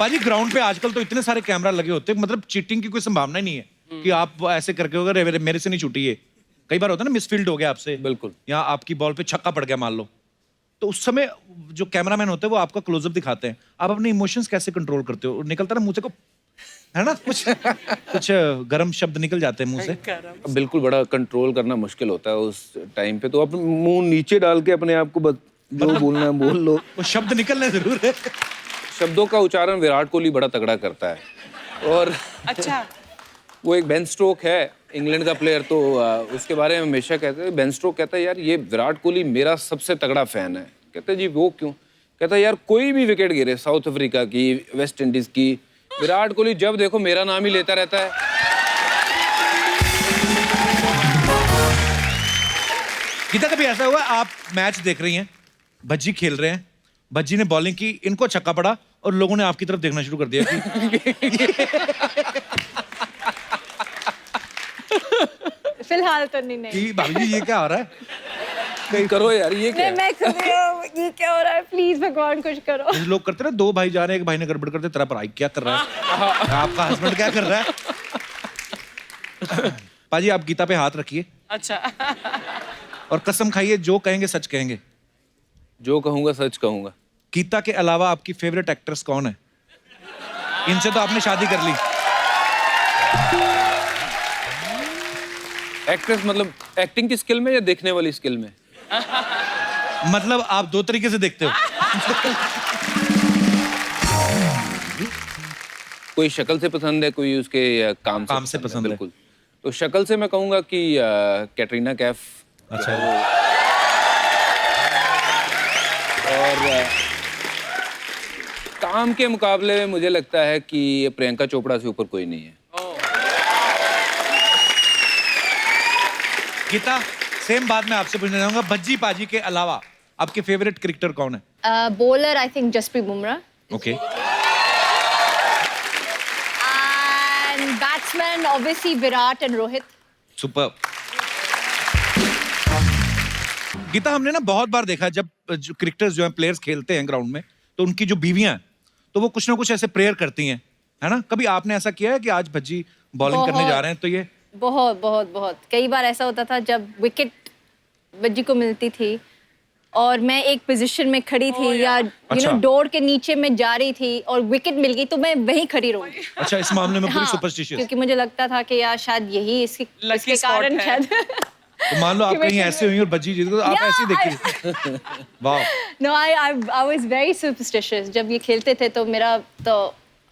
पाजी ग्राउंड पे आजकल तो इतने सारे कैमरा लगे होते हैं, मतलब चीटिंग की कोई संभावना ही नहीं है कि आप ऐसे करके होगा मेरे से नहीं छूटी है। कई बार होता है ना, मिसफील्ड हो गया आपसे, बिल्कुल, या आपकी बॉल पे छक्का पड़ गया मान लो, तो उस समय जो कैमरामैन होते हैं वो आपका क्लोजअप दिखाते हैं, आप अपने इमोशंस कैसे कंट्रोल करते हो? निकलता ना मुंह से को, है ना, कुछ गर्म शब्द निकल जाते हैं मुंह से। बिल्कुल बड़ा कंट्रोल करना मुश्किल होता है उस टाइम पे, तो अपने मुंह नीचे डाल के अपने आप को जो बोलना है बोल लो। वो शब्द निकलने जरूर है। शब्दों का उच्चारण विराट कोहली बड़ा तगड़ा करता है। और अच्छा, वो एक बेन स्ट्रोक है इंग्लैंड का प्लेयर, तो उसके बारे में हमेशा कहते हैं, बेन स्ट्रोक कहता है यार ये विराट कोहली मेरा सबसे तगड़ा फैन है। कहते हैं जी वो क्यों? कहता है यार कोई भी विकेट गिरे, साउथ अफ्रीका की, वेस्ट इंडीज की, विराट कोहली जब देखो मेरा नाम ही लेता रहता है। गीता कभी ऐसा हुआ आप मैच देख रही हैं, भज्जी खेल रहे हैं, भज्जी ने बॉलिंग की, इनको छक्का पड़ा और लोगों ने आपकी तरफ देखना शुरू कर दिया कि फिलहाल तो नहीं। कि भाभी जी ये क्या हो रहा है? कहीं करो यार, ये क्या है? मैं खुद ही हूँ, ये क्या हो रहा है? प्लीज भगवान कुछ करो। कुछ लोग करते ना, दो भाई जा रहे हैं, एक भाई ने गड़बड़ करते, तेरा भाई क्या कर रहा है, आपका हस्बैंड क्या कर रहा है? पाजी आप गीता पे हाथ रखिए अच्छा। और कसम खाइए, जो कहेंगे सच कहेंगे। जो कहूंगा सच कहूंगा। गीता के अलावा आपकी फेवरेट एक्ट्रेस कौन है? इनसे तो आपने शादी कर ली। एक्ट्रेस मतलब एक्टिंग की स्किल में या देखने वाली स्किल में? मतलब आप दो तरीके से देखते हो। कोई शक्ल से पसंद है, कोई उसके काम से पसंद है। बिल्कुल। तो शक्ल से मैं कहूंगा कि कैटरीना कैफ। अच्छा। और काम के मुकाबले में मुझे लगता है कि प्रियंका चोपड़ा से ऊपर कोई नहीं है। गीता सेम बात मैं आपसे पूछना चाहूंगा, भज्जी पाजी के अलावा आपके फेवरेट क्रिकेटर कौन है? Bowler I think Jasprit Bumrah. Okay. And batsman obviously Virat and Rohit. Super. Geeta हमने ना बहुत बार देखा जब जो क्रिकेटर्स जो हैं, प्लेयर्स खेलते हैं ग्राउंड में, तो उनकी जो बीवियां हैं तो वो कुछ ना कुछ ऐसे प्रेयर करती हैं, है ना? कभी आपने ऐसा किया है कि आज भज्जी बॉलिंग करने जा रहे हैं तो ये? बहुत बहुत बहुत कई बार ऐसा होता था जब विकेट भज्जी को मिलती थी और मैं एक पोजीशन में खड़ी थी या यू नो डोर के नीचे में जा रही थी और विकेट मिल गई तो मैं वहीं खड़ी रहूंगी। अच्छा, इस मामले में पूरी हाँ, सुपरस्टिशियस। क्योंकि मुझे लगता था कि यार शायद यही इसके कारण शायद। तो मान लो आप कहीं ऐसे हुई और भज्जी जीत गई तो आप ऐसे ही देखिए। वाह। No I was very superstitious जब ये खेलते थे तो मेरा तो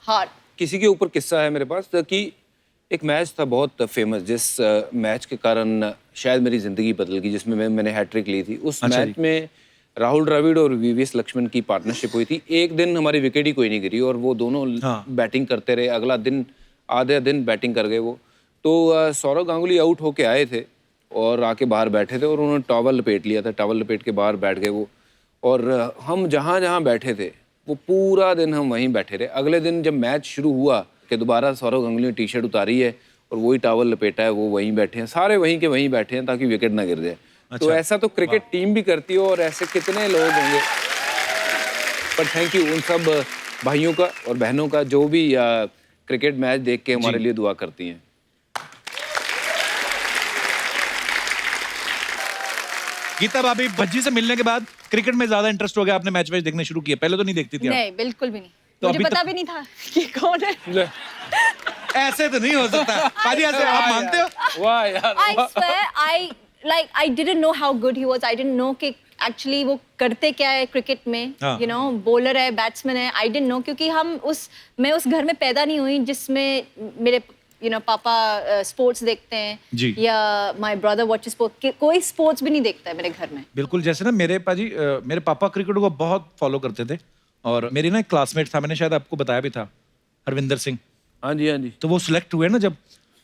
हार्ट। किसी के ऊपर किस्सा है मेरे पास कि एक मैच था बहुत फेमस, जिस मैच के कारण शायद मेरी जिंदगी बदल गई, जिसमें मैंने हैट्रिक ली थी। उस मैच में राहुल द्रविड़ और वीवीएस लक्ष्मण की पार्टनरशिप हुई थी। एक दिन हमारी विकेट ही कोई नहीं गिरी और वो दोनों बैटिंग करते रहे। अगला दिन आधे दिन बैटिंग कर गए वो। तो सौरव गांगुली आउट होके आए थे और आके बाहर बैठे थे और उन्होंने टॉवल लपेट लिया था। टॉवल लपेट के बाहर बैठ गए वो, और हम जहाँ जहाँ बैठे थे वो पूरा दिन हम वहीं बैठे रहे। अगले दिन जब मैच शुरू हुआ कि दोबारा सौरव गांगुली ने टी शर्ट उतारी है और वही टॉवल लपेटा है, वो वहीं बैठे हैं, सारे वहीं के वहीं बैठे हैं ताकि विकेट ना गिर जाए। अच्छा। तो ऐसा तो क्रिकेट टीम भी करती है और ऐसे कितने लोग होंगे। पर थैंक यू उन सब भाइयों का और बहनों का जो भी क्रिकेट मैच देख के हमारे लिए दुआ करती हैं। गीता भाभी, भज्जी से मिलने के बाद क्रिकेट में ज्यादा इंटरेस्ट हो गया, आपने मैच वैच देखने शुरू किए? पहले तो नहीं देखती थी आप? नहीं, बिल्कुल भी नहीं। तो मुझे पता भी नहीं था कि कौन है। ऐसे तो नहीं हो सकता पाजी, ऐसे आप मानते हो? वाह यार, I swear I didn't know how good he was. I didn't know कि एक्चुअली वो करते क्या है क्रिकेट में, यू नो, बॉलर है, बैट्समैन है। आई डिडंट नो क्योंकि मैं उस घर में पैदा नहीं हुई जिसमें मेरे यू नो पापा स्पोर्ट्स देखते हैं या माय ब्रदर वॉचेस स्पोर्ट्स। कोई स्पोर्ट्स भी नहीं देखता है मेरे घर में। बिल्कुल, जैसे ना मेरे पाजी मेरे पापा क्रिकेट को बहुत फॉलो करते थे और मेरी ना एक क्लासमेट था, मैंने शायद आपको बताया भी था, हरविंदर सिंह। हाँ जी, हाँ जी। तो वो सिलेक्ट हुए ना जब,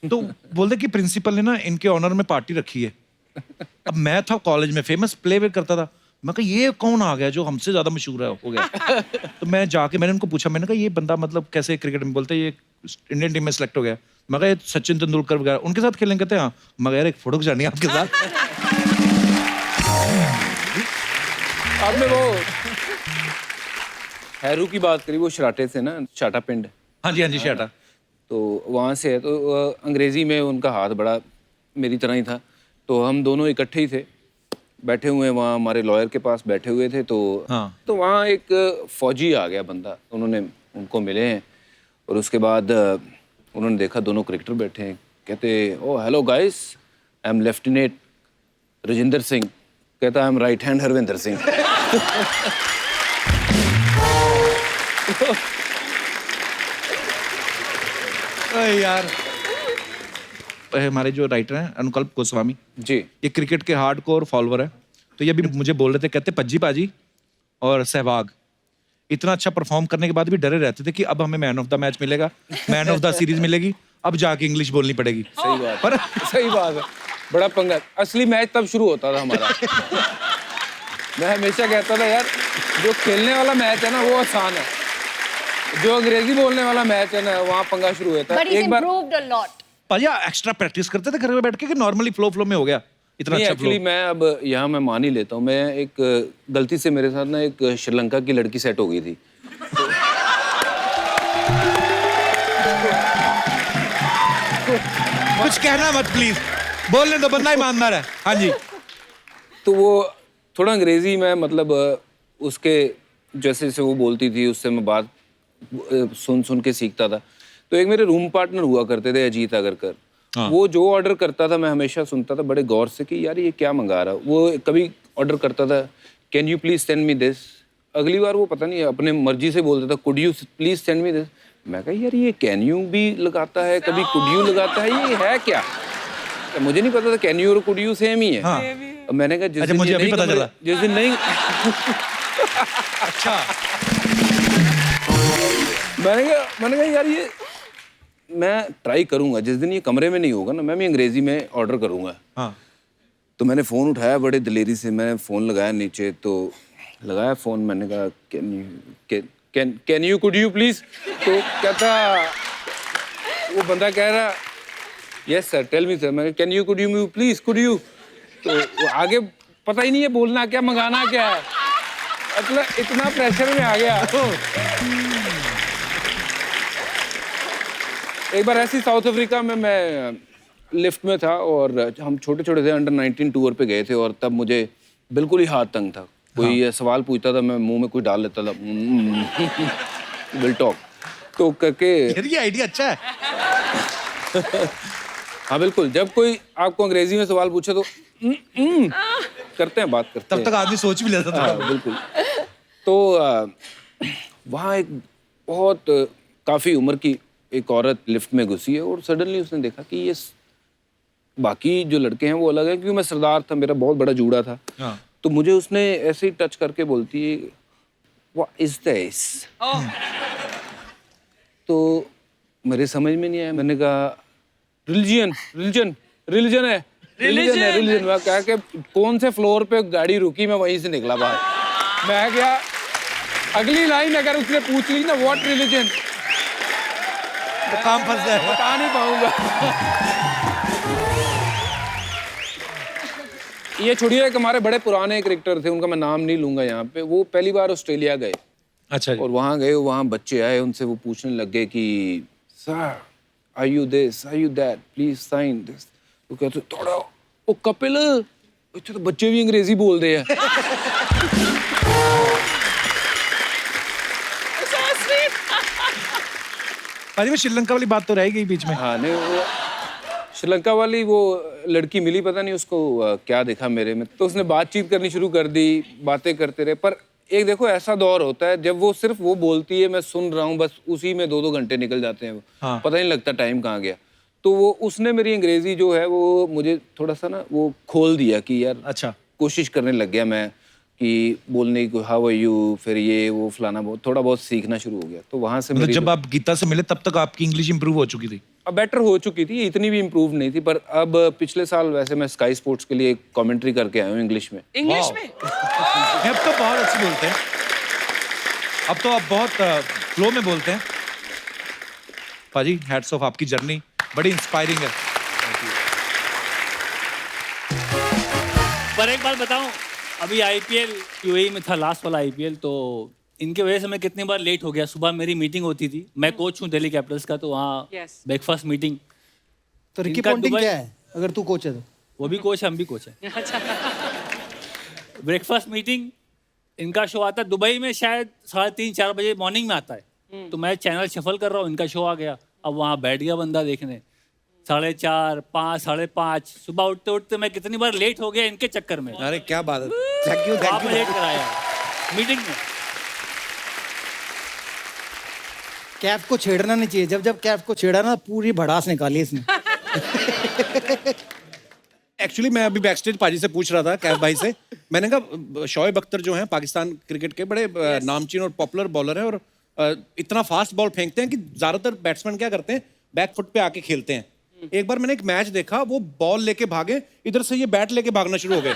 तो बोलते कि प्रिंसिपल ने ना इनके ऑनर में पार्टी रखी है। अब मैं था कॉलेज में, फेमस प्ले करता था, मैं कहा ये कौन आ गया जो हमसे ज्यादा मशहूर है हो गया। तो मैं जाके मैंने उनको पूछा, मैंने कहा ये बंदा मतलब कैसे क्रिकेट में? बोलते ये इंडियन टीम में सिलेक्ट हो गया। मैं कहा सचिन तेंदुलकर वगैरह उनके साथ खेलने? कहते हैं हाँ। मगर यार एक फोटो खिंचानी है आपके साथ। आपने वो हैरू की बात करी, वो शराटे से ना, शाटा पिंड, हाँ जी शेटा। तो वहाँ से है। तो अंग्रेज़ी में उनका हाथ बड़ा मेरी तरह ही था, तो हम दोनों इकट्ठे ही थे, बैठे हुए वहाँ हमारे लॉयर के पास बैठे हुए थे। तो हाँ। तो वहाँ एक फौजी आ गया बंदा, उन्होंने उनको मिले हैं, और उसके बाद उन्होंने देखा दोनों क्रिकेटर बैठे हैं, कहते oh hello guys, I am lieutenant Rajendra Singh. कहता I am right hand Harvinder Singh. अरे यार, हमारे जो राइटर हैं अनुकल्प गोस्वामी जी, ये क्रिकेट के हार्डकोर फॉलोअर है। तो ये भी मुझे बोल रहे थे, कहते पज्जी पाजी और सहवाग इतना अच्छा परफॉर्म करने के बाद भी डरे रहते थे कि अब हमें मैन ऑफ द मैच मिलेगा, मैन ऑफ द सीरीज मिलेगी, अब जाके इंग्लिश बोलनी पड़ेगी। सही बात पर सही बात है, बड़ा पंगा। असली मैच तब शुरू होता था हमारा। मैं हमेशा कहता था यार, जो खेलने वाला मैच है ना वो आसान है, जो अंग्रेजी बोलने वाला मैच है ना वहाँ पंगा शुरू होता है। But he's एक बार improved a lot. पाजी एक्स्ट्रा प्रैक्टिस करते थे घर में बैठ के कि नॉर्मली फ्लो में हो गया इतना अच्छा एक्चुअली मैं अब यहाँ मैं मान ही लेता हूँ, मैं एक गलती से मेरे साथ ना एक श्रीलंका की लड़की सेट हो गई थी। कुछ कहना मत प्लीज, बोलने दो, बंदा ईमानदार है। हाँ जी। तो वो थोड़ा अंग्रेजी में मतलब उसके जैसे से वो बोलती थी उससे मैं बात सुन सुन के सीखता था। तो एक मेरे रूम पार्टनर हुआ करते थे अजीत अगरकर, वो जो ऑर्डर करता था मैं हमेशा सुनता था बड़े गौर से कि यार ये क्या मंगा रहा। वो कभी ऑर्डर करता था can you please send me this, अगली बार वो पता नहीं अपने मर्जी से बोलता था could you please send me this. मैं कहा यार ये कैन यू भी लगाता है, कभी कुड यू लगाता है, ये है क्या? तो मुझे नहीं पता था कैन यू और कुड यू सेम ही है। हाँ। मैंने कहा अच्छा, मुझे अभी पता चला। जिस दिन नहीं अच्छा। मैंने कहा यार ये मैं ट्राई करूंगा, जिस दिन ये कमरे में नहीं होगा ना मैं भी अंग्रेजी में ऑर्डर करूंगा। हाँ। तो मैंने फ़ोन उठाया बड़े दिलेरी से, मैंने फ़ोन लगाया नीचे, तो लगाया फ़ोन, मैंने कहा can you could you please. तो कहता, वो बंदा कह रहा yes sir tell me sir. मैं can you could you please could you. तो वो आगे पता ही नहीं है बोलना क्या मंगाना क्या है, मतलब इतना प्रेशर में आ गया। एक बार ऐसी साउथ अफ्रीका में मैं लिफ्ट में था और हम छोटे छोटे थे, अंडर 19 टूर पे गए थे, और तब मुझे बिल्कुल ही हाथ तंग था। कोई ये सवाल पूछता था मैं मुंह में कुछ डाल लेता था, विल टॉक तो करके। यार ये आइडिया अच्छा है। हाँ बिल्कुल, जब कोई आपको अंग्रेजी में सवाल पूछे तो करते हैं, बात करते हैं। तब तक आदमी सोच भी लेता था। हाँ, बिल्कुल। तो वहाँ एक बहुत काफ़ी उम्र की एक औरत लिफ्ट में घुसी है और सडनली उसने देखा कि ये बाकी जो लड़के हैं वो अलग है, क्योंकि मैं सरदार था, मेरा बहुत बड़ा जूड़ा था। हाँ। तो मुझे उसने ऐसे ही टच करके बोलती है व्हाट इज दिस। तो मेरे समझ में नहीं आया, मैंने कहा रिलीजन रिलीजन रिलीजन है रिलीजन। मैं कहा कि कौन से फ्लोर पे गाड़ी रुकी, मैं वहीं से निकला बाहर। मैं क्या अगली लाइन अगर उसने पूछ ली ना व्हाट रिलीजन, तो काम फंस जाएगा। बता नहीं पाऊंगा। ये छोड़िए, एक हमारे बड़े पुराने क्रिकेटर थे, उनका मैं नाम नहीं लूंगा यहाँ पे, वो पहली बार ऑस्ट्रेलिया गए। अच्छा जी। और वहाँ गए, वहाँ बच्चे आए, उनसे वो पूछने लगे कि sir are you this are you that please sign this. तो कहते थोड़ा ओ कपिल, अच्छा तो बच्चे भी अंग्रेजी बोल रहे हैं। पाजी में श्रीलंका वाली बात तो रह गई बीच में। हाँ नहीं, वो श्रीलंका वाली वो लड़की मिली, पता नहीं उसको क्या देखा मेरे में, तो उसने बातचीत करनी शुरू कर दी, बातें करते रहे। पर एक देखो ऐसा दौर होता है जब वो सिर्फ वो बोलती है, मैं सुन रहा हूँ, बस उसी में 2-2 घंटे निकल जाते हैं। हाँ। पता नहीं लगता टाइम कहाँ गया। तो वो उसने मेरी अंग्रेजी जो है वो मुझे थोड़ा सा ना वो खोल दिया कि यार अच्छा। कोशिश करने लग गया मैं कि बोलने की हाउ आर यू, फिर ये वो फलाना, बहुत थोड़ा बहुत सीखना शुरू हो गया। तो वहाँ से मतलब मेरी जब आप गीता से मिले तब तक आपकी इंग्लिश इंप्रूव हो चुकी थी? अब बेटर हो चुकी थी, इतनी भी इम्प्रूव नहीं थी, पर अब पिछले साल वैसे मैं स्काई स्पोर्ट्स के लिए कमेंट्री करके आया हूँ इंग्लिश में। इंग्लिश में अब तो बहुत अच्छी बोलते हैं, अब तो आप बहुत फ्लो में बोलते हैं। पाजी हैट्स ऑफ, आपकी जर्नी बड़ी इंस्पायरिंग है। पर एक बात बताऊं, अभी आईपीएल यूएई में था लास्ट वाला आईपीएल, तो इनके वजह से मैं कितनी बार लेट हो गया। सुबह मेरी मीटिंग होती थी, मैं कोच हूँ दिल्ली कैपिटल्स का, तो वहाँ ब्रेकफास्ट मीटिंग। तो रिकी इनका पॉन्टिंग दुबई- क्या है अगर तू कोच है तो? वो भी कोच है, हम भी कोच है। ब्रेकफास्ट मीटिंग, इनका शो आता है दुबई में शायद 3:30-4 बजे मॉर्निंग में आता है। तो मैं चैनल शफल कर रहा हूँ, इनका शो आ गया। अब वहाँ बैठ गया बंदा देखने, 4:30, 5, 5:30 सुबह उठते उठते मैं कितनी बार लेट हो गया इनके चक्कर में। अरे क्या बात है, थैंक यू आपने लेट कराया मीटिंग में। कैफ को छेड़ना नहीं चाहिए। जब जब कैफ को छेड़ा ना पूरी भड़ास निकाली इसने। एक्चुअली मैं अभी बैकस्टेज पाजी से पूछ रहा था, कैफ भाई से, मैंने कहा शोएब अख्तर जो हैं पाकिस्तान क्रिकेट के बड़े नामचीन और पॉपुलर बॉलर हैं, और इतना फास्ट बॉल फेंकते हैं कि ज़्यादातर बैट्समैन क्या करते हैं, बैक फुट पे आके खेलते हैं। एक बार मैंने एक मैच देखा, वो बॉल लेके भागे, इधर से ये बैट लेके भागना शुरू हो गए,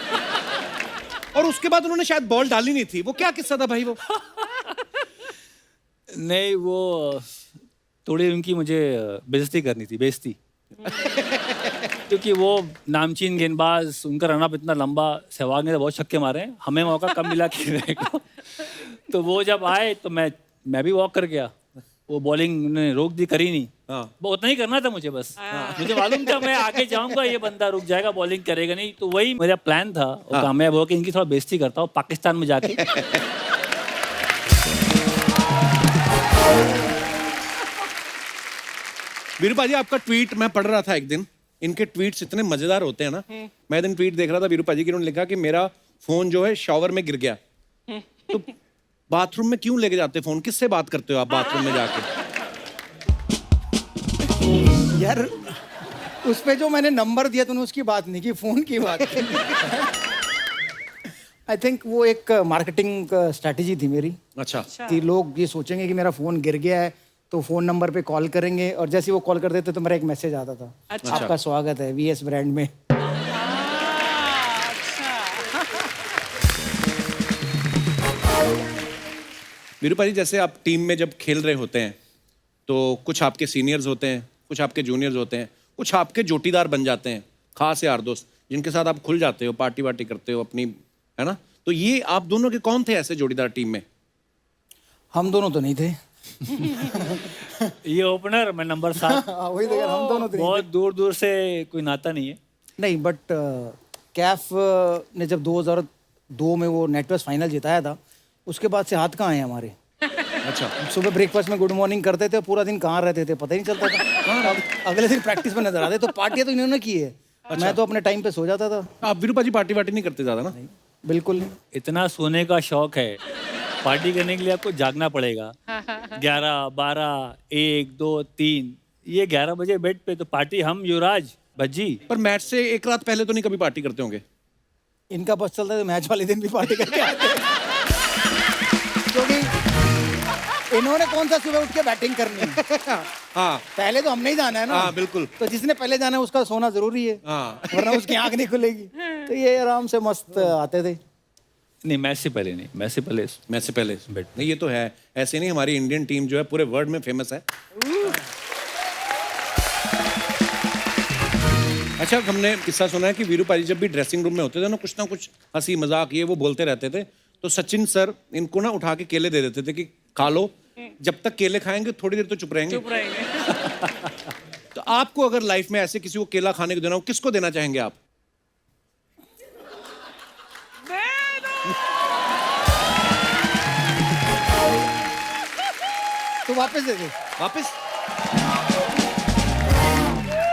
और उसके बाद उन्होंने शायद बॉल डाली नहीं थी। वो क्या किस्सा था भाई वो? नहीं, वो थोड़ी उनकी मुझे बेइज्जती करनी थी, बेइज्जती। क्योंकि वो नामचीन गेंदबाज, उनका रनअप इतना लंबा, सहवाग ने तो बहुत छक्के मारे हैं, हमें मौका कम मिला खेलने को। तो वो जब आए तो मैं भी वॉक कर गया। वो बॉलिंग ने रोक दी, करी नहीं। वो उतना ही करना था मुझे, बस मुझे मालूम था मैं आगे जाऊंगा, ये बंदा रुक जाएगा, बॉलिंग करेगा नहीं। तो वही मेरा प्लान था, और कामयाब हो कि इनकी थोड़ा बेइज्जती करता हूँ पाकिस्तान में जाके। वीरू पाजी, आपका ट्वीट मैं पढ़ रहा था एक दिन, इनके ट्वीट्स इतने मजेदार होते हैं ना। मैं एक दिन ट्वीट देख रहा था वीरू पाजी की, उन्होंने लिखा कि मेरा फोन जो है शावर में गिर गया। तो बाथरूम में क्यों लेके जाते फोन? किससे बात करते हो आप बाथरूम में जाके? यार उस पे जो मैंने नंबर दिया तूने उसकी बात नहीं की, फोन की बात। आई थिंक वो एक मार्केटिंग स्ट्रैटेजी थी मेरी, अच्छा। कि लोग ये सोचेंगे कि मेरा फोन गिर गया है तो फोन नंबर पे कॉल करेंगे, और जैसे ही वो कॉल कर देते तो मेरा एक मैसेज आता था, आपका स्वागत है वीएस ब्रांड में। वीरू पाजी, जैसे आप टीम में जब खेल रहे होते हैं तो कुछ आपके सीनियर्स होते हैं, कुछ आपके जूनियर्स होते हैं, कुछ आपके जोटीदार बन जाते हैं, खास यार दोस्त जिनके साथ आप खुल जाते हो, पार्टी वार्टी करते हो अपनी, है ना? तो ये आप दोनों के कौन थे ऐसे जोड़ीदार टीम में? हम दोनों तो नहीं थे। ये ओपनर, मैं नंबर 7। वही तो यार, हम दोनों तो नहीं बहुत दूर दूर से कोई नाता नहीं है। थे। नहीं, बट कैफ ने जब 2002 में वो नेटवर्क फाइनल जिताया था, उसके बाद से हाथ कहाँ आए हमारे। अच्छा। सुबह ब्रेकफास्ट में गुड मॉर्निंग करते थे, पूरा दिन कहाँ रहते थे पता ही नहीं चलता था। अगले दिन प्रैक्टिस में नजर आते। तो पार्टियां तो इन्होंने की है। मैं तो अपने टाइम पे सो जाता था। आप वीरू पाजी पार्टी वार्टी नहीं करते ज्यादा ना? बिल्कुल नहीं। इतना सोने का शौक है, पार्टी करने के लिए आपको जागना पड़ेगा। 11, 12, 1, 2, 3, ये 11 बजे बेड पे, तो पार्टी हम युवराज भज्जी। पर मैच से एक रात पहले तो नहीं कभी पार्टी करते होंगे? इनका बस चलता है तो मैच वाले दिन भी पार्टी करके आते हैं। क्योंकि इन्होंने कौन सा सुबह उठ के बैटिंग करनी है। हाँ पहले तो हमने ही जाना है ना। हाँ, बिल्कुल। तो जिसने पहले जाना है उसका सोना जरूरी है, हाँ। वरना उसकी आंख नहीं खुलेगी। तो ये आराम से मस्त आते थे। नहीं, मैच से पहले नहीं, मैच से पहले मैच से पहले नहीं, ये तो है। ऐसे नहीं, हमारी इंडियन टीम जो है पूरे वर्ल्ड में फेमस है। अच्छा, हमने किस्सा सुना है कि वीरू पाजी जब भी ड्रेसिंग रूम में होते थे ना कुछ हंसी मजाक ये वो बोलते रहते थे, तो सचिन सर इनको ना उठा के केले दे देते थे कि खा लो, जब तक केले खाएंगे थोड़ी देर तो चुप रहेंगे। तो आपको अगर लाइफ में ऐसे किसी को केला खाने को देना हो, किसको देना चाहेंगे आप? तो वापस दे दे।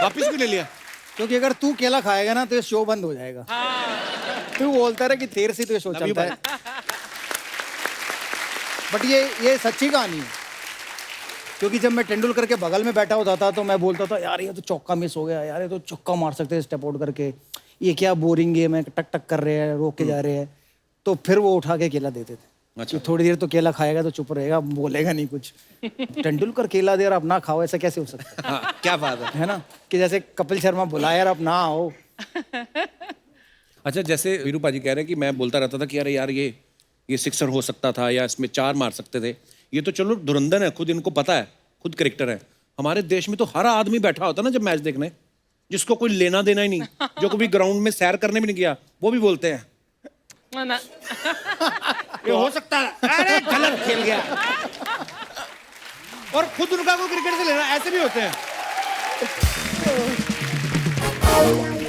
वापस भी ले लिया? क्योंकि अगर तू केला खाएगा ना तो ये शो बंद हो जाएगा। तू बोलता रहा कि देर से तो ये शो चलता है। बट ये सच्ची कहानी है। क्योंकि जब मैं तेंदुलकर के बगल में बैठा होता था तो मैं बोलता था, यार ये तो चौका मिस हो गया, यार ये तो चौका मार सकते हैं स्टेप आउट करके, ये क्या बोरिंग गेम है, टक टक कर रहे हैं, रोक के जा रहे हैं। तो फिर वो उठा के केला देते थे। अच्छा। थोड़ी देर तो केला खाएगा तो चुप रहेगा, बोलेगा नहीं कुछ। तेंदुलकर केला दे और आप ना खाओ, ऐसा कैसे हो सकता है? हाँ, क्या बात है ना, कि जैसे कपिल शर्मा बुलाया यार आप ना आओ। अच्छा, जैसे वीरू पाजी कह रहे हैं कि मैं बोलता रहता था कि अरे यार ये सिक्सर हो सकता था या इसमें 4 मार सकते थे। ये तो चलो धुरंधर है, खुद इनको पता है, खुद क्रिकेटर है। हमारे देश में तो हर आदमी बैठा होता ना जब मैच देखने, जिसको कोई लेना देना ही नहीं, जो कभी ग्राउंड में सैर करने भी नहीं गया, वो भी बोलते हैं ना ये हो सकता है, अरे गलत खेल गया। और खुद उनका को क्रिकेट से लेना, ऐसे भी होते हैं।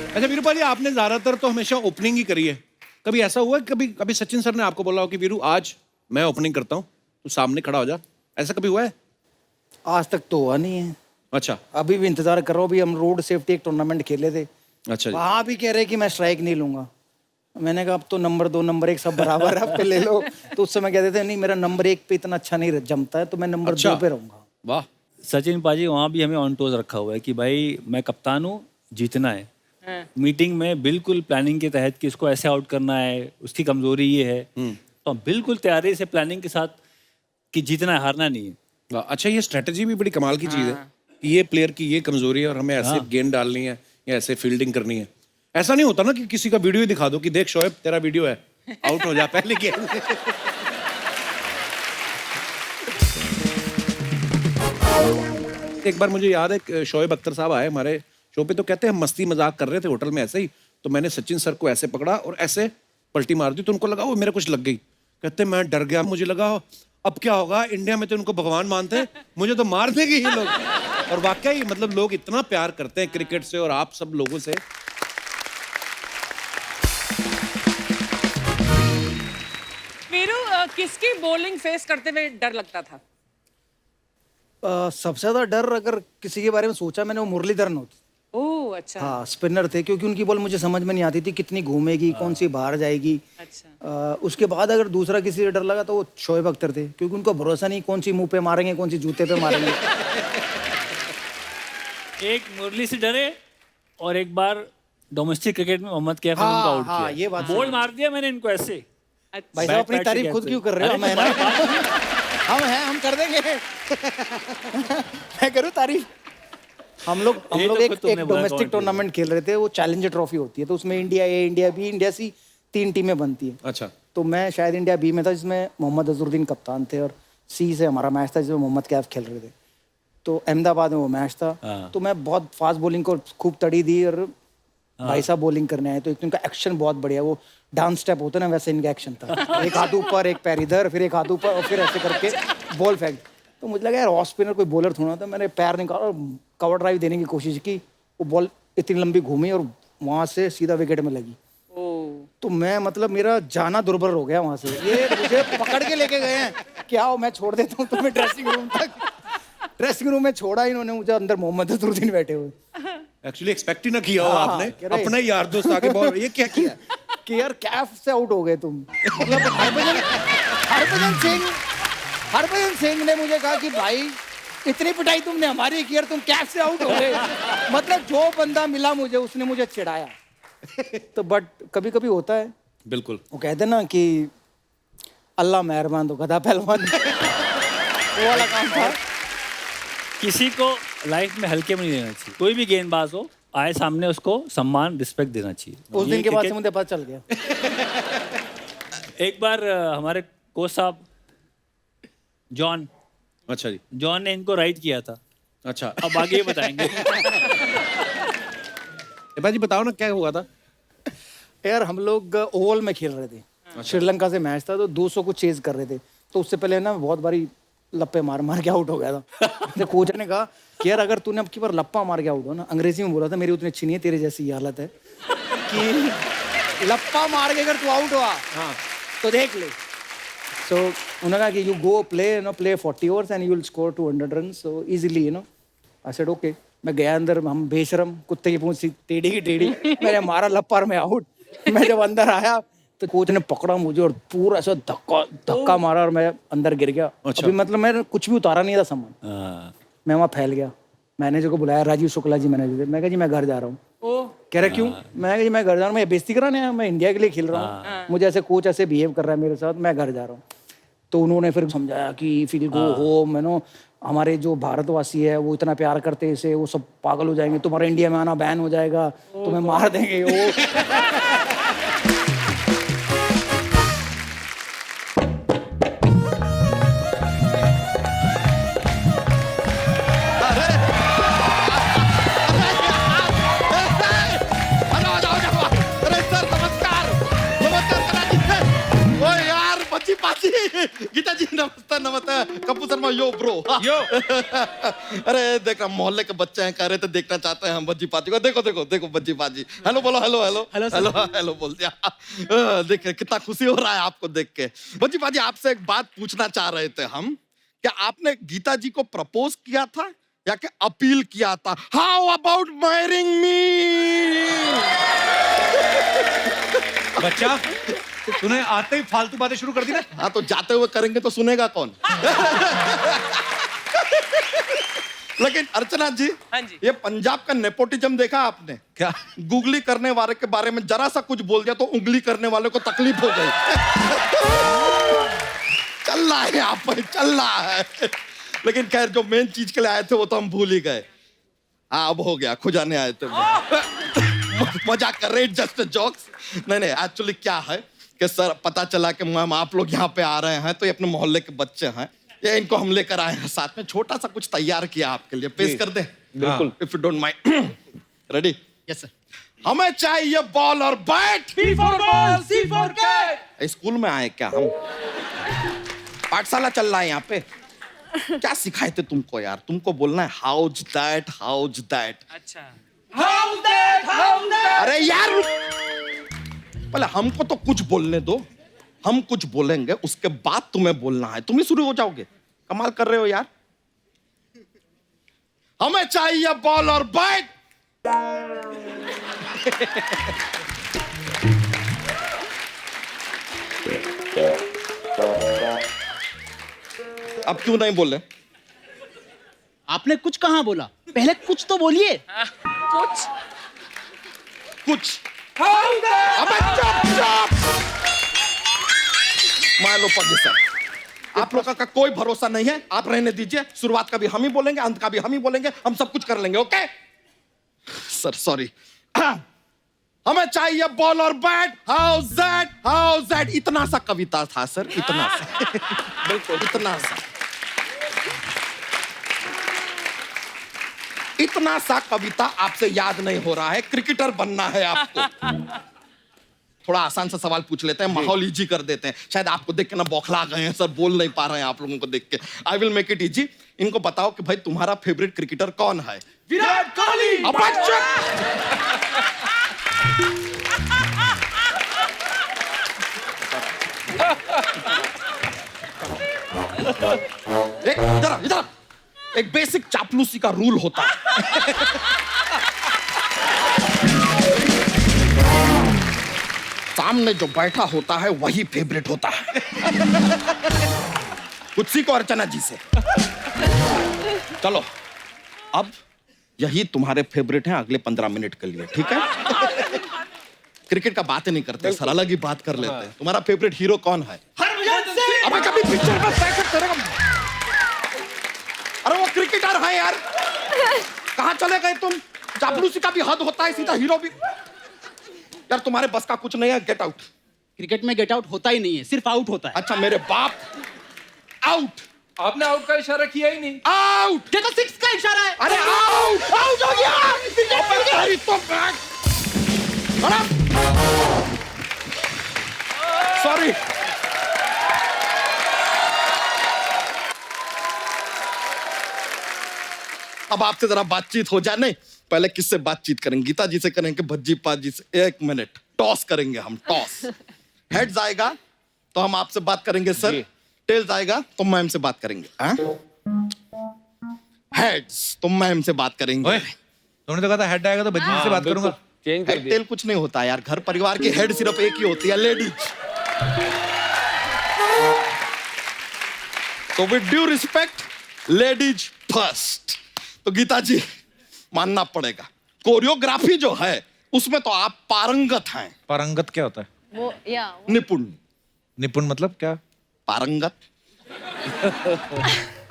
अच्छा वीरू भाई, आपने ज्यादातर तो हमेशा ओपनिंग ही करी है, कभी ऐसा हुआ है कभी कभी सचिन सर ने आपको बोला हो कि वीरू आज मैं ओपनिंग करता हूँ, तू सामने खड़ा हो जा, ऐसा कभी हुआ है? आज तक तो हुआ नहीं है। अच्छा अभी भी इंतजार कर रहा हूँ। अभी हम रोड सेफ्टी एक टूर्नामेंट खेले थे, अच्छा जी। वहां भी कह रहे कि मैं स्ट्राइक नहीं लूंगा। मैंने कहा अब तो नंबर 2 नंबर 1 सब बराबर है, अब पे ले लो। तो उस समय कहते थे नहीं मेरा नंबर 1 पे इतना अच्छा नहीं जमता है, तो मैं नंबर 2 पे रहूंगा। वाह। सचिन पाजी वहाँ भी हमें ऑन टोज रखा हुआ है कि भाई मैं कप्तान हूँ, जीतना है। मीटिंग में बिल्कुल प्लानिंग के तहत कि इसको ऐसे आउट करना है, उसकी कमजोरी ये है, तो हम बिल्कुल तैयारी से प्लानिंग के साथ कि जीतना है, हारना नहीं है। वाह, अच्छा ये स्ट्रेटजी भी बड़ी कमाल की चीज है कि ये प्लेयर की ये कमजोरी है और हमें ऐसे गेंद डालनी है या ऐसे फील्डिंग करनी है। ऐसा नहीं होता ना कि किसी का वीडियो ही दिखा दो कि देख शोएब तेरा वीडियो है, आउट हो जा पहले गेंद। एक बार मुझे याद है शोएब अख्तर साहब आए हमारे शो पे, तो कहते हैं हम मस्ती मजाक कर रहे थे होटल में ऐसे ही, तो मैंने सचिन सर को ऐसे पकड़ा और ऐसे पलटी मार दी, तो उनको लगा वो मेरे कुछ लग गई। कहते मैं डर गया, मुझे लगा अब क्या होगा, इंडिया में तो उनको भगवान मानते हैं, मुझे तो मार देंगे ये लोग। और वाकई मतलब लोग इतना प्यार करते हैं क्रिकेट से और आप सब लोगों से। वीरू, किसकी बॉलिंग फेस करते हुए डर लगता था? सबसे ज्यादा डर अगर किसी के बारे में सोचा मैंने, वो मुरलीधरन होती। ओह अच्छा। हाँ स्पिनर थे, क्योंकि उनकी बॉल मुझे समझ में नहीं आती थी कितनी घूमेगी, कौन सी बाहर जाएगी। अच्छा। उसके बाद अगर दूसरा किसी से डर लगा तो वो शोएब अख्तर थे, क्योंकि उनको भरोसा नहीं कौन सी मुंह पे मारेंगे, कौन सी जूते पे मारेंगे। एक मुरली से डरे और एक बार डोमेस्टिक क्रिकेट में मोहम्मद कैफ ने उनको आउट हाँ, ये किया, बात बॉल मार दिया मैंने इनको ऐसे। भाई साहब अपनी बैट से तारीफ खुद कैसे? क्यों कर रहे हो? अरे हम हैं तुम्हारी ना, हम हैं, हम कर देंगे। मैं करूँ तारीफ? हम लोग ये तो एक खुद तुमने बोला डोमेस्टिक कौन टूर्नामेंट खेल रहे थे, वो चैलेंजर ट्रॉफी होती है, तो उसमें इंडिया ए, इंडिया बी, इंडिया सी 3 टीमें बनती है। अच्छा। तो मैं शायद इंडिया बी में था, जिसमें मोहम्मद अजहरुद्दीन कप्तान थे, और सी से हमारा मैच था जिसमें मोहम्मद कैफ खेल रहे थे। तो अहमदाबाद में वो मैच था। तो मैं बहुत फास्ट बॉलिंग को खूब तड़ी दी, और भाई साहब बॉलिंग करने आए, तो एक तो इनका एक्शन बहुत बढ़िया, वो डांस स्टेप होता है ना, वैसे इनका एक्शन था। एक हाथ ऊपर, एक पैर इधर, फिर एक हाथ ऊपर, और फिर ऐसे करके बॉल फेंक। तो मुझे लगा यार ऑफ स्पिनर कोई बॉलर थोड़ा था, मैंने पैर निकाला और कवर ड्राइव देने की कोशिश की, वो बॉल इतनी लंबी घूमी और वहां से सीधा विकेट में लगी। तो मैं मतलब मेरा जाना दुर्बर हो गया वहां से। ये मुझे पकड़ के लेके गए हैं, क्या हो मैं छोड़ देता हूँ तुम्हें ड्रेसिंग रूम तक। ड्रेसिंग रूम में छोड़ा इन्होंने मुझे, अंदर मोहम्मद अजहरुद्दीन बैठे हुए। एक्चुअली एक्सपेक्ट ही ना किया हो हाँ, आपने, कह रहे- अपना ही यार दोस्त आके बॉल, ये क्या किया? कि यार कैफ से आउट हो गए तुम। मतलब हरभजन सिंह ने मुझे कहा कि भाई इतनी पिटाई तुमने हमारी की, यार तुम कैफ से आउट हो गए। मतलब जो बंदा मिला मुझे, उसने मुझे चिढ़ाया। तो बट कभी कभी होता है, बिल्कुल। वो कहते हैं ना कि अल्लाह मेहरबान तो गधा पहलवान। वो वाला काम था। किसी को लाइफ में हल्के में नहीं लेना चाहिए, कोई भी गेंदबाज हो आए सामने उसको सम्मान रिस्पेक्ट देना चाहिए। उस ये दिन के बाद से क्रिकेट- मुझे पता चल गया। एक बार हमारे कोच साहब जॉन अच्छा जी। जॉन ने इनको राइट किया था, अच्छा अब आगे बताएंगे। भाजी बताओ ना क्या हुआ था? यार हम लोग ओवल में खेल रहे थे, श्रीलंका से मैच था, तो 200 को चेज कर रहे थे। तो उससे पहले ना बहुत बारी लप्पे मार मार के आउट हो गया था। तो कोच ने कहा कि यार अगर तूने अब की बार लप्पा मार के आउट हो ना, अंग्रेजी में बोला था, मेरी उतनी अच्छी नहीं है, तेरे जैसी हालत है, कि लप्पा मार के अगर तू आउट हुआ तो देख ले। सो उन्होंने कहा कि you go play 40 overs and you will score 200 run so easily, you know. I said okay. मैं गया अंदर, हम बेशरम कुत्ते की पूंछ टेढ़ी की टेढ़ी, मैंने मारा लप्पा और मैं आउट। मैं जब अंदर आया तो कोच ने पकड़ा मुझे और पूरा ऐसा धक्का मारा और मैं अंदर गिर गया। अभी मतलब मैं कुछ भी उतारा नहीं था सामान, मैं वहाँ फैल गया। मैनेजर को बुलाया, राजीव शुक्ला जी मैनेजर, मैं कहा जी मैं घर जा रहा हूँ। कह रहा क्यों? मैं कहा जी मैं घर जा रहा हूँ, मैं बेइज्जती कराने आया, मैं इंडिया के लिए खेल रहा हूँ, मुझे ऐसे कोच ऐसे बिहेव कर रहा है मेरे साथ, मैं घर जा रहा हूँ। तो उन्होंने फिर समझाया कि फिर गो होम, यू नो, हमारे जो भारतवासी है वो इतना प्यार करते हैं इसे, वो सब पागल हो जाएंगे, तुम्हारा इंडिया में आना बैन हो जाएगा, तुम्हें मार देंगे वो। अरे सर नमस्कार, नमस्कार करा जी। कपूर शर्मा यो ब्रो यो अरे देख रहा मोहल्ले के बच्चे हैं, कह रहे थे देखना चाहते हैं हम भज्जी पाजी को। देखो देखो देखो भज्जी पाजी, हेलो बोलो, hello hello hello sir. Hello hello बोल दिया। देखिए कितना खुशी हो रहा है आपको देख के। भज्जी पाजी आपसे एक बात पूछना चाह रहे थे हम, क्या आपने गीता जी को प्रपोज किया था या कि अपील किया था? हाउ अबाउट मैरिंग मी? बच्चा, तूने आते ही फालतू बातें शुरू कर दी ना। हाँ तो जाते हुए करेंगे तो सुनेगा कौन? लेकिन अर्चना जी, हाँ जी। ये पंजाब का नेपोटिज्म देखा आपने? क्या? गूगली करने वाले के बारे में जरा सा कुछ बोल दिया तो उंगली करने वाले को तकलीफ हो गई। चल रहा है यहाँ पर, चल रहा है। लेकिन खैर जो मेन चीज के लिए आए थे वो तो हम भूल ही गए। हाँ अब हो गया, खुजाने आए थे। मजाक कर रहे, जस्ट जोक्स। नहीं नहीं, एक्चुअली क्या है कि सर पता चला कि मैम आप लोग यहाँ पे आ रहे हैं, तो ये अपने मोहल्ले के बच्चे हैं, ये इनको हम लेकर आए हैं साथ में। छोटा सा कुछ तैयार किया आपके लिए, पेश कर दे बिल्कुल। If you don't mind. Ready? Yes sir. हमें चाहिए बॉल और bat. B for ball, C for cat. School में आए क्या हम? पाठशाला चल रहा है यहाँ पे। क्या सिखाए थे तुमको यार? तुमको बोलना है हाउज दैट, हाउज दैट। अच्छा। अरे यार पहले हमको तो कुछ बोलने दो, हम कुछ बोलेंगे उसके बाद तुम्हें बोलना है। तुम ही शुरू हो जाओगे, कमाल कर रहे हो यार। हमें चाहिए बॉल और बैट। अब क्यों नहीं बोले? आपने कुछ कहाँ बोला? पहले कुछ तो बोलिए। कुछ कुछ अबे चुप चुप। मान लो सर, आप लोगों का कोई भरोसा नहीं है, आप रहने दीजिए। शुरुआत का भी हम ही बोलेंगे, अंत का भी हम ही बोलेंगे, हम सब कुछ कर लेंगे। Okay sir, sorry. हमें चाहिए बॉल और bat. How that, how that. इतना सा कविता था सर, इतना सा। बिल्कुल इतना सा, इतना सा कविता आपसे याद नहीं हो रहा है। क्रिकेटर बनना है आपको। थोड़ा आसान सा सवाल पूछ लेते हैं, माहौल इजी कर देते हैं। शायद आपको देख के ना बौखला गए हैं सर, बोल नहीं पा रहे हैं आप लोगों को देख के। I will make it easy. इनको बताओ कि भाई तुम्हारा फेवरेट क्रिकेटर कौन है? विराट कोहली। अब इधर इधर, एक बेसिक चापलूसी का रूल होता है। सामने जो बैठा होता है वही फेवरेट होता है। कुछ सीखो अर्चना जी से। चलो अब यही तुम्हारे फेवरेट हैं अगले 15 मिनट के लिए, ठीक है? क्रिकेट का बात ही नहीं करते सर, अलग ही बात कर लेते हैं। तुम्हारा फेवरेट हीरो कौन है? अबे कभी पिक्चर में पैकेट तेरे को। अरे वो क्रिकेटर है यार, कहाँ चले गए तुम? चापलूसी का भी हद होता है, सीधा हीरो भी। यार तुम्हारे बस का कुछ नहीं है, गेट आउट। क्रिकेट में गेट आउट होता ही नहीं है, सिर्फ आउट होता है। अच्छा मेरे बाप, आउट। आपने आउट का इशारा किया ही नहीं। आउट। ये तो सिक्स का इशारा है। अरे आउट, आउट हो गया। अबे तेरी तो बैट। सॉरी। अब आपसे जरा बातचीत हो जाए। नहीं, पहले किससे बातचीत करेंगे? गीता जी से करेंगे, भज्जी पाजी से? एक मिनट, टॉस करेंगे हम, टॉस। हेड्स आएगा तो हम आपसे बात करेंगे सर, टेल्स आएगा तो मैम से बात करेंगे। हेड्स तो मैम से बात करेंगे। ओए, तुमने तो कहा था हेड आएगा तो भज्जी से बात करूंगा। चेंज कर हेड दिया। टेल कुछ नहीं होता यार, घर परिवार की हेड सिर्फ एक ही होती है, लेडीज। तो with due respect, ladies first. तो गीता जी मानना पड़ेगा, कोरियोग्राफी जो है उसमें तो आप पारंगत हैं। पारंगत क्या होता है? वो या निपुण। निपुण मतलब क्या? पारंगत।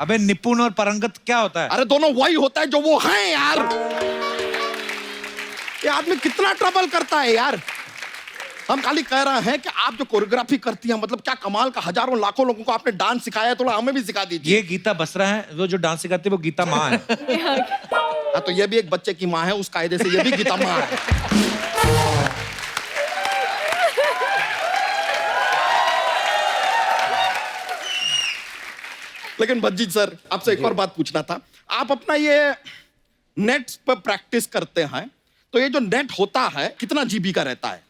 अबे निपुण और पारंगत क्या होता है? अरे दोनों वही होता है जो वो हैं यार। ये आदमी कितना ट्रबल करता है यार। हम खाली कह रहे हैं कि आप जो कोरियोग्राफी करती हैं, मतलब क्या कमाल का, हजारों लाखों लोगों को आपने डांस सिखाया है, थोड़ा हमें भी सिखा दीजिए। ये गीता बसरा है, वो जो डांस सिखाती है वो गीता माँ है। हाँ तो ये भी एक बच्चे की माँ है, उस कायदे से ये भी गीता माँ है। लेकिन भज्जी सर, आपसे एक और बात पूछना था। आप अपना ये नेट पर प्रैक्टिस करते हैं, तो ये जो नेट होता है कितना जीबी का रहता है?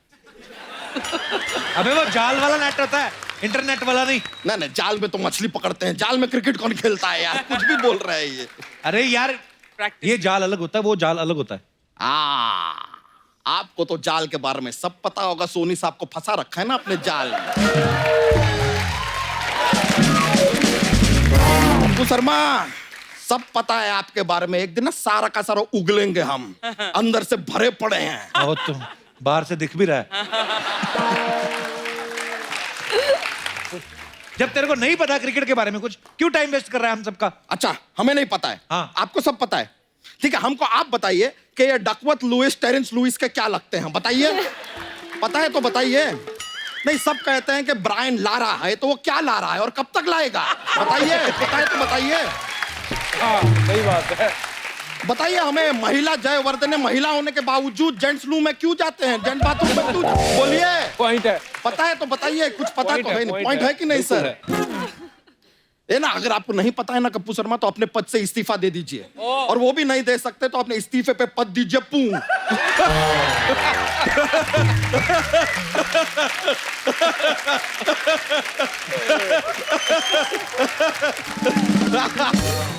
अबे वो जाल वाला नेट रहता है, इंटरनेट वाला नहीं। नहीं, जाल में तो मछली पकड़ते हैं, जाल में क्रिकेट कौन खेलता है यार? कुछ भी बोल रहे हैं ये। अरे यार, ये जाल अलग होता है, वो जाल अलग होता है। आपको तो जाल के बारे में सब पता होगा, सोनी साहब को फंसा रखा है ना अपने जाल में। अब्बू शर्मा, सब पता है आपके बारे में। एक दिन ना सारा का सारा उगलेंगे हम, अंदर से भरे पड़े हैं। और तो बाहर से दिख भी रहा है। जब तेरे को नहीं पता क्रिकेट के बारे में कुछ, क्यों टाइम वेस्ट कर रहा है हम सबका? अच्छा, हमें नहीं पता है। हाँ। आपको सब पता है। ठीक है, हमको आप बताइए कि ये डकवर्थ लुइस, टेरेंस लुइस के क्या लगते हैं, बताइए। पता है तो बताइए। नहीं, सब कहते हैं कि ब्रायन ला रहा है, तो वो क्या ला रहा है और कब तक लाएगा? बताइए, पता है तो बताइए। सही बात है। बताइए हमें, महिला जयवर्धन ने महिला होने के बावजूद जेंट्स लू में क्यों जाते हैं, जेंट्स बाथरूम में क्यों? बोलिए, पॉइंट है। पता है तो बताइए। कुछ पता Point तो है, है नहीं। point पॉइंट है। है कि नहीं बिल्कुल सर? ये ना, अगर आपको नहीं पता है ना कप्पू शर्मा, तो अपने पद से इस्तीफा दे दीजिए। और वो भी नहीं दे सकते तो अपने इस्तीफे पे पद दीजिए पू।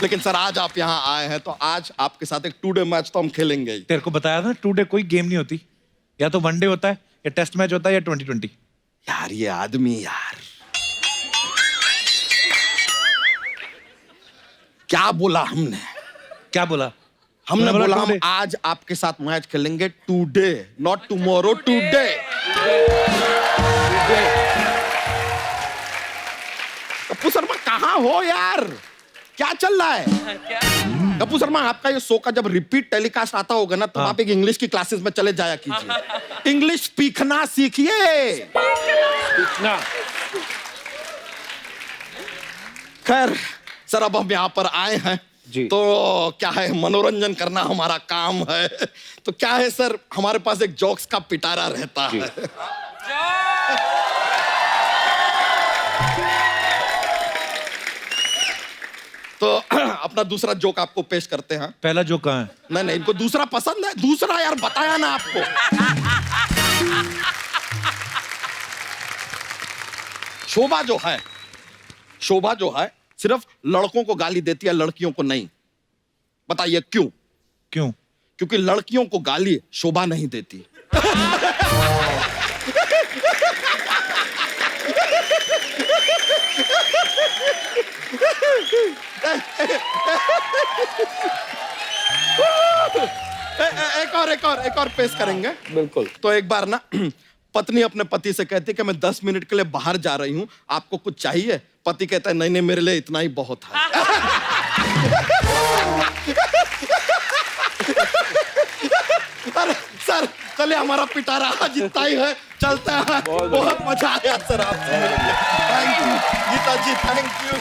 लेकिन सर, आज आप यहाँ आए हैं, तो आज आपके साथ एक 2 डे मैच तो हम खेलेंगे ही। तेरे को बताया था 2 डे कोई गेम नहीं होती, या तो 1 डे होता है, या टेस्ट मैच होता है, या 2020। यार ये आदमी यार, क्या बोला हमने? क्या बोला? हमने बोला बोला 2 हम डे। आज आपके साथ मैच खेलेंगे today, not tomorrow, today. Kappu Sharma कहाँ हो यार? क्या चल रहा है? कप्पू शर्मा, आपका ये शो का जब रिपीट टेलीकास्ट आता होगा ना, तो आप एक इंग्लिश की क्लासेस में चले जाया कीजिए। इंग्लिश सीखना सीखिए। ना, खैर सर, अब हम यहाँ पर आए हैं जी। तो क्या है, मनोरंजन करना हमारा काम है। तो क्या है सर, हमारे पास एक जोक्स का पिटारा रहता है। तो अपना दूसरा जोक आपको पेश करते हैं। पहला जो कहाँ है? नहीं, इनको दूसरा पसंद है। दूसरा यार बताया ना आपको। शोभा जो है सिर्फ लड़कों को गाली देती है, लड़कियों को नहीं। बताइए क्यों? क्यों? क्योंकि लड़कियों को गाली शोभा नहीं देती। एक और पेश करेंगे। बिल्कुल। तो एक बार ना पत्नी अपने पति से कहती है कि मैं 10 मिनट के लिए बाहर जा रही हूं, आपको कुछ चाहिए? पति कहता है नहीं, मेरे लिए इतना ही बहुत है। अरे सर, चलिए, हमारा पिटारा आज इतना ही है, चलता है। बहुत मजा आया सर आपसे। Thank you Geeta ji, thank you.